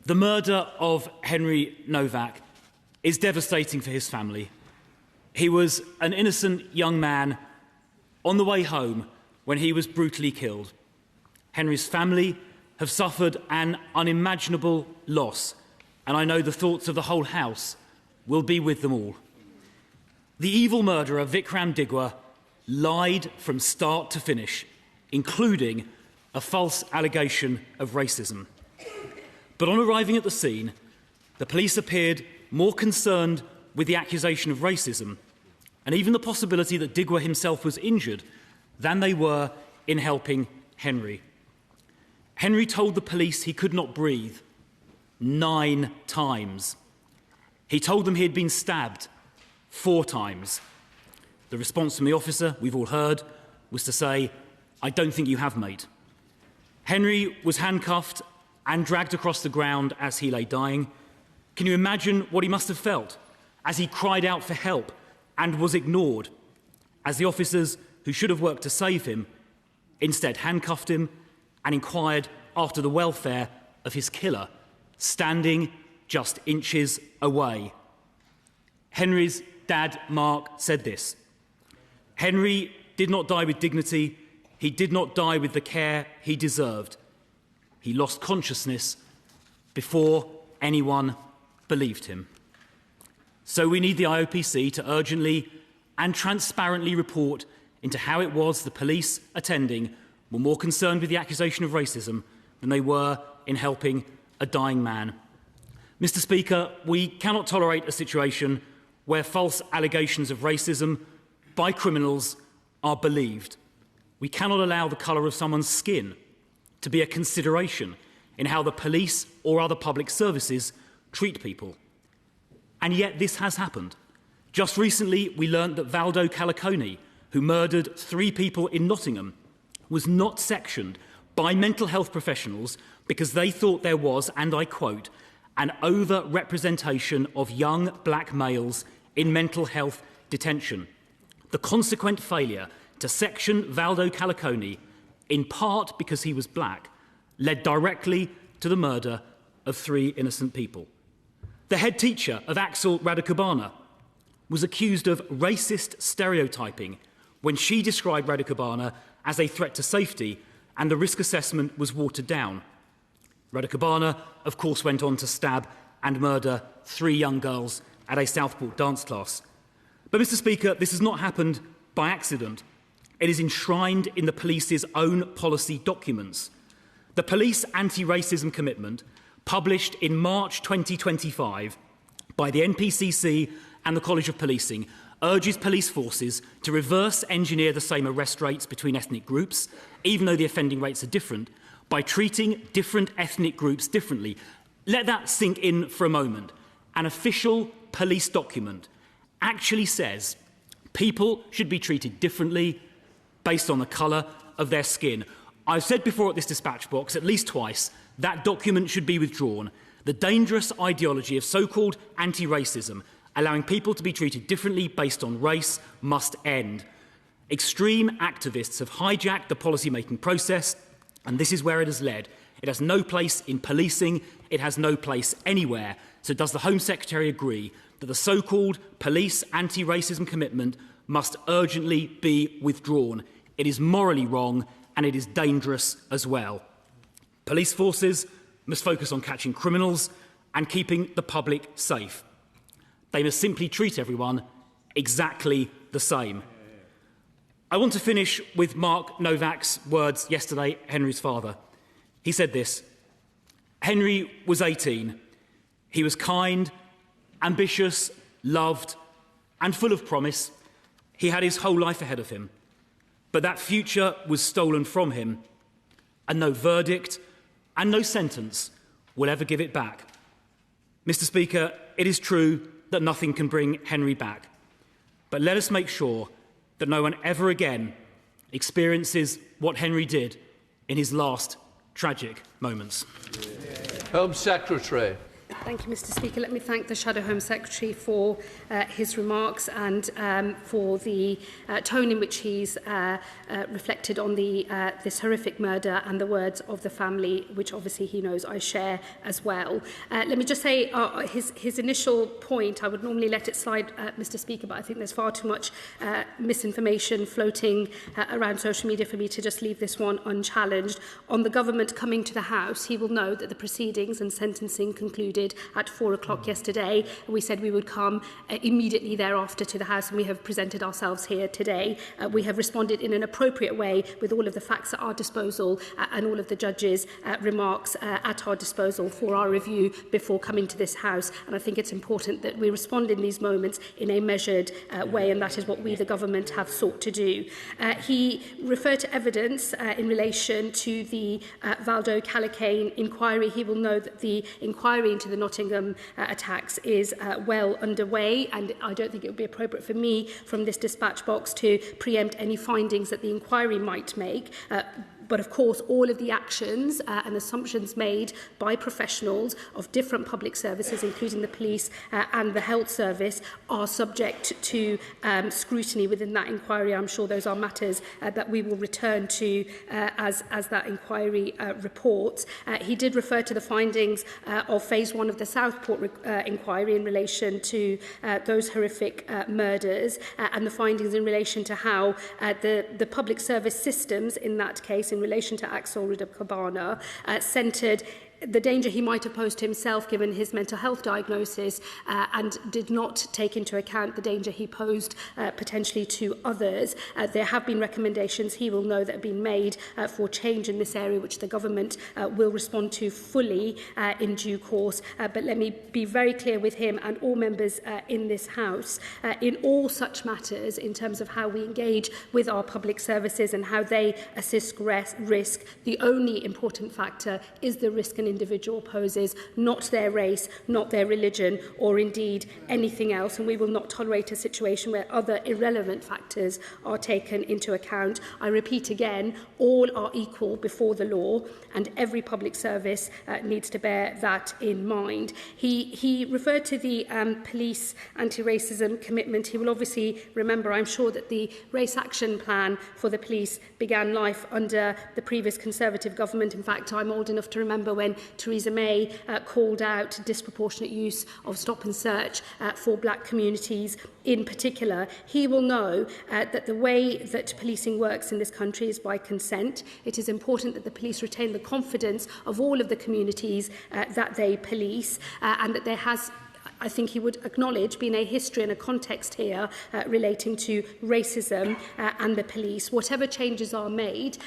The murder of Henry Novak is devastating for his family. He was an innocent young man on the way home when he was brutally killed. Henry's family have suffered an unimaginable loss, and I know the thoughts of the whole House will be with them all. The evil murderer, Vikram Digwa, lied from start to finish, including a false allegation of racism. But on arriving at the scene, the police appeared more concerned with the accusation of racism and even the possibility that Digwa himself was injured than they were in helping Henry. Henry told the police he could not breathe 9 times. He told them he had been stabbed 4 times. The response from the officer, we've all heard, was to say, "I don't think you have, mate." Henry was handcuffed and dragged across the ground as he lay dying. Can you imagine what he must have felt as he cried out for help and was ignored, as the officers who should have worked to save him instead handcuffed him and inquired after the welfare of his killer, standing just inches away? Henry's dad, Mark, said this: "Henry did not die with dignity. He did not die with the care he deserved. He lost consciousness before anyone believed him." So we need the IOPC to urgently and transparently report into how it was the police attending were more concerned with the accusation of racism than they were in helping a dying man. Mr. Speaker, we cannot tolerate a situation where false allegations of racism by criminals are believed. We cannot allow the colour of someone's skin to be a consideration in how the police or other public services treat people. And yet this has happened. Just recently, we learnt that Valdo Calicone, who murdered 3 people in Nottingham, was not sectioned by mental health professionals because they thought there was, and I quote, "an over-representation of young black males in mental health detention." The consequent failure to section Valdo Calicone, in part because he was black, led directly to the murder of 3 innocent people. The head teacher of Axel Radicubana was accused of racist stereotyping when she described Radicubana as a threat to safety, and the risk assessment was watered down. Radicubana, of course, went on to stab and murder 3 young girls at a Southport dance class. But, Mr. Speaker, this has not happened by accident. It is enshrined in the police's own policy documents. The Police Anti-Racism Commitment, published in March 2025 by the NPCC and the College of Policing, urges police forces to reverse engineer the same arrest rates between ethnic groups, even though the offending rates are different, by treating different ethnic groups differently. Let that sink in for a moment. An official police document actually says people should be treated differently based on the colour of their skin. I've said before at this dispatch box, at least twice, that document should be withdrawn. The dangerous ideology of so-called anti-racism, allowing people to be treated differently based on race, must end. Extreme activists have hijacked the policy-making process, and this is where it has led. It has no place in policing, it has no place anywhere. So does the Home Secretary agree that the so-called police anti-racism commitment must urgently be withdrawn? It is morally wrong and it is dangerous as well. Police forces must focus on catching criminals and keeping the public safe. They must simply treat everyone exactly the same. I want to finish with Mark Novak's words yesterday, Henry's father. He said this: "Henry was 18. He was kind, ambitious, loved, and full of promise. He had his whole life ahead of him. But that future was stolen from him, and no verdict and no sentence will ever give it back." Mr. Speaker, it is true that nothing can bring Henry back. But let us make sure that no one ever again experiences what Henry did in his last tragic moments. Home Secretary. Thank you, Mr. Speaker. Let me thank the Shadow Home Secretary for his remarks and for the tone in which he's reflected on this horrific murder and the words of the family, which obviously he knows I share as well. Let me just say his initial point, I would normally let it slide, Mr. Speaker, but I think there's far too much misinformation floating around social media for me to just leave this one unchallenged. On the government coming to the House, he will know that the proceedings and sentencing concluded at 4 o'clock yesterday. We said we would come immediately thereafter to the House, and we have presented ourselves here today. We have responded in an appropriate way with all of the facts at our disposal and all of the judges' remarks at our disposal for our review before coming to this House. And I think it's important that we respond in these moments in a measured way, and that is what we, the government, have sought to do. He referred to evidence in relation to the Valdo Calacane inquiry. He will know that the inquiry into the Nottingham attacks is well underway, and I don't think it would be appropriate for me from this dispatch box to preempt any findings that the inquiry might make. But of course, all of the actions and assumptions made by professionals of different public services, including the police and the health service, are subject to scrutiny within that inquiry. I'm sure those are matters that we will return to as that inquiry reports. He did refer to the findings of Phase 1 of the Southport inquiry in relation to those horrific murders and the findings in relation to how the public service systems in that case, in relation to Axel Rudakabana, centred the danger he might have posed to himself given his mental health diagnosis and did not take into account the danger he posed potentially to others. There have been recommendations, he will know, that have been made for change in this area, which the government will respond to fully in due course. But let me be very clear with him and all members in this House, in all such matters, in terms of how we engage with our public services and how they assist risk, the only important factor is the risk an individual poses, not their race, not their religion, or indeed anything else. And we will not tolerate a situation where other irrelevant factors are taken into account. I repeat again, all are equal before the law, and every public service needs to bear that in mind. He referred to the police anti-racism commitment. He will obviously remember, I'm sure, that the race action plan for the police began life under the previous Conservative government. In fact, I'm old enough to remember when Theresa May called out disproportionate use of stop and search for black communities in particular. He will know that the way that policing works in this country is by consent. It is important that the police retain the confidence of all of the communities that they police, and that there has, I think he would acknowledge, being a history and a context here relating to racism and the police. Whatever changes are made,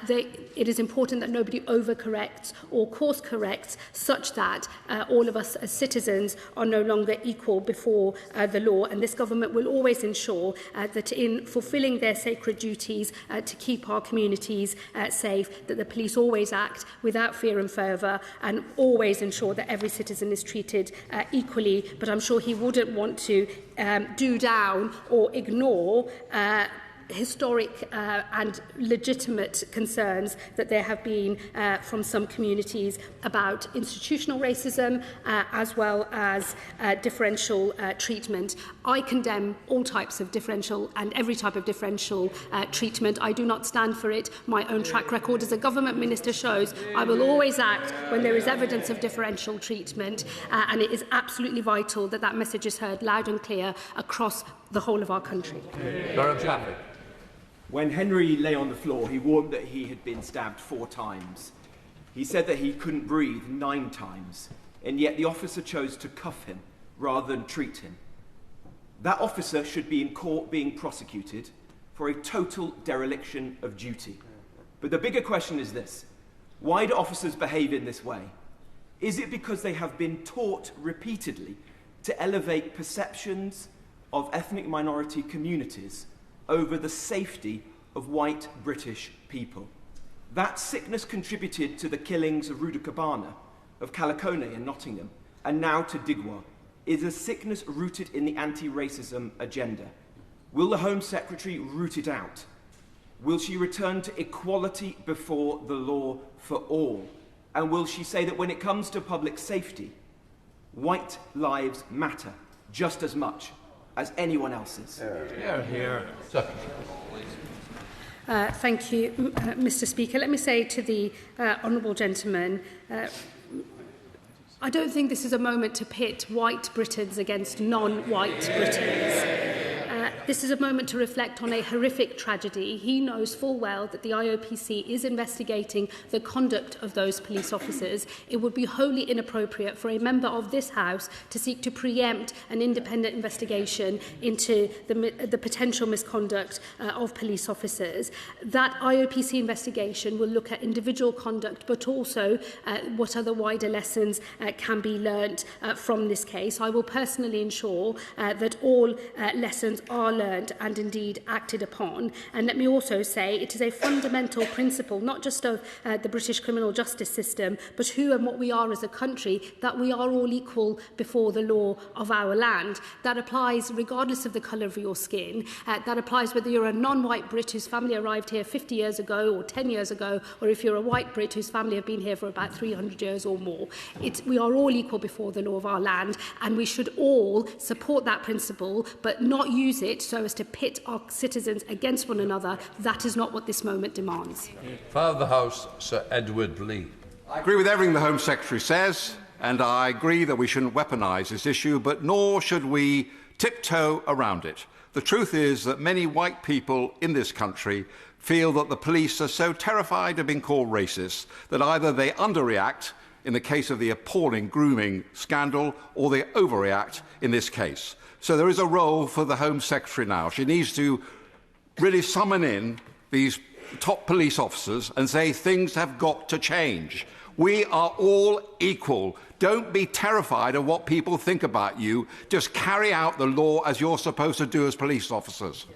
it is important that nobody overcorrects or course corrects such that all of us as citizens are no longer equal before the law. And this government will always ensure that in fulfilling their sacred duties to keep our communities safe, that the police always act without fear and favour and always ensure that every citizen is treated equally. But I'm sure he wouldn't want to do down or ignore historic and legitimate concerns that there have been from some communities about institutional racism as well as differential treatment. I condemn all types of differential and every type of differential treatment. I do not stand for it. My own track record as a government minister shows I will always act when there is evidence of differential treatment, and it is absolutely vital that that message is heard loud and clear across the whole of our country. When Henry lay on the floor, he warned that he had been stabbed 4 times. He said that he couldn't breathe 9 times, and yet the officer chose to cuff him rather than treat him. That officer should be in court being prosecuted for a total dereliction of duty. But the bigger question is this: why do officers behave in this way? Is it because they have been taught repeatedly to elevate perceptions of ethnic minority communities over the safety of white British people? That sickness contributed to the killings of Rudakabana, of Calacone in Nottingham, and now to Digwa, is a sickness rooted in the anti-racism agenda. Will the Home Secretary root it out? Will she return to equality before the law for all? And will she say that when it comes to public safety, White lives matter just as much as anyone else's. Here. Thank you, Mr. Speaker. Let me say to the honourable gentleman, I don't think this is a moment to pit white Britons against non-white Britons. This is a moment to reflect on a horrific tragedy. He knows full well that the IOPC is investigating the conduct of those police officers. It would be wholly inappropriate for a member of this House to seek to preempt an independent investigation into the potential misconduct of police officers. That IOPC investigation will look at individual conduct, but also what other wider lessons can be learnt from this case. I will personally ensure that all lessons are learned and indeed acted upon. And let me also say it is a fundamental principle, not just of the British criminal justice system, but who and what we are as a country, that we are all equal before the law of our land. That applies regardless of the colour of your skin. That applies whether you're a non-white Brit whose family arrived here 50 years ago or 10 years ago, or if you're a white Brit whose family have been here for about 300 years or more. We are all equal before the law of our land, and we should all support that principle, but not use it so as to pit our citizens against one another. That is not what this moment demands. Father of the House, Sir Edward Lee. I agree with everything the Home Secretary says, and I agree that we shouldn't weaponise this issue, but nor should we tiptoe around it. The truth is that many white people in this country feel that the police are so terrified of being called racist that either they underreact in the case of the appalling grooming scandal, or they overreact in this case. So there is a role for the Home Secretary now. She needs to really summon in these top police officers and say things have got to change. We are all equal. Don't be terrified of what people think about you. Just carry out the law as you're supposed to do as police officers.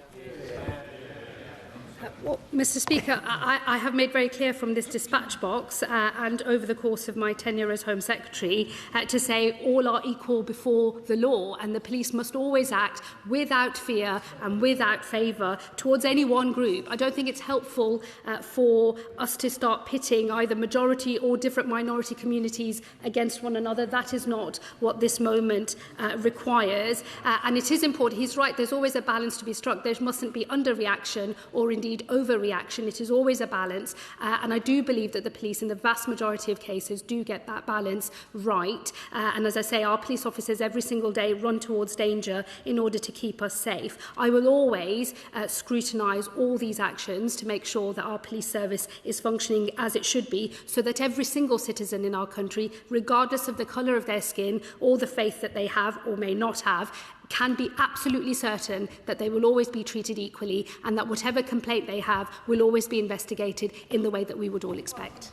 Well, Mr. Speaker, I have made very clear from this dispatch box and over the course of my tenure as Home Secretary to say all are equal before the law, and the police must always act without fear and without favour towards any one group. I don't think it's helpful for us to start pitting either majority or different minority communities against one another. That is not what this moment requires. And it is important. He's right, there's always a balance to be struck. There mustn't be underreaction or indeed overreaction. It is always a balance, and I do believe that the police in the vast majority of cases do get that balance right, and as I say, our police officers every single day run towards danger in order to keep us safe. I will always scrutinise all these actions to make sure that our police service is functioning as it should be, so that every single citizen in our country, regardless of the colour of their skin or the faith that they have or may not have, can be absolutely certain that they will always be treated equally, and that whatever complaint they have will always be investigated in the way that we would all expect.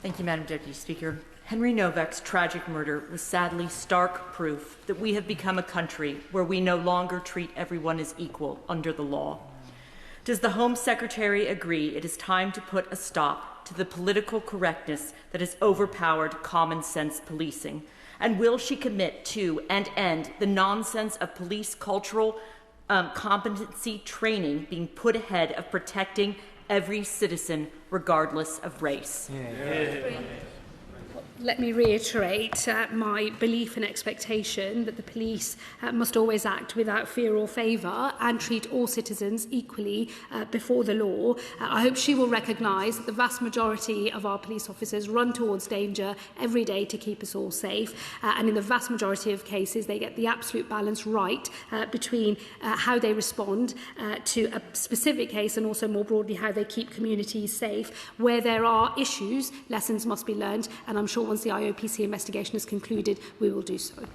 Thank you, Madam Deputy Speaker. Henry Novak's tragic murder was sadly stark proof that we have become a country where we no longer treat everyone as equal under the law. Does the Home Secretary agree it is time to put a stop to the political correctness that has overpowered common sense policing? And will she commit to and end the nonsense of police cultural competency training being put ahead of protecting every citizen regardless of race? Let me reiterate my belief and expectation that the police must always act without fear or favour and treat all citizens equally before the law. I hope she will recognise that the vast majority of our police officers run towards danger every day to keep us all safe, and in the vast majority of cases they get the absolute balance right between how they respond to a specific case and also more broadly how they keep communities safe. Where there are issues, lessons must be learned, and I'm sure once the IOPC investigation is concluded, we will do so.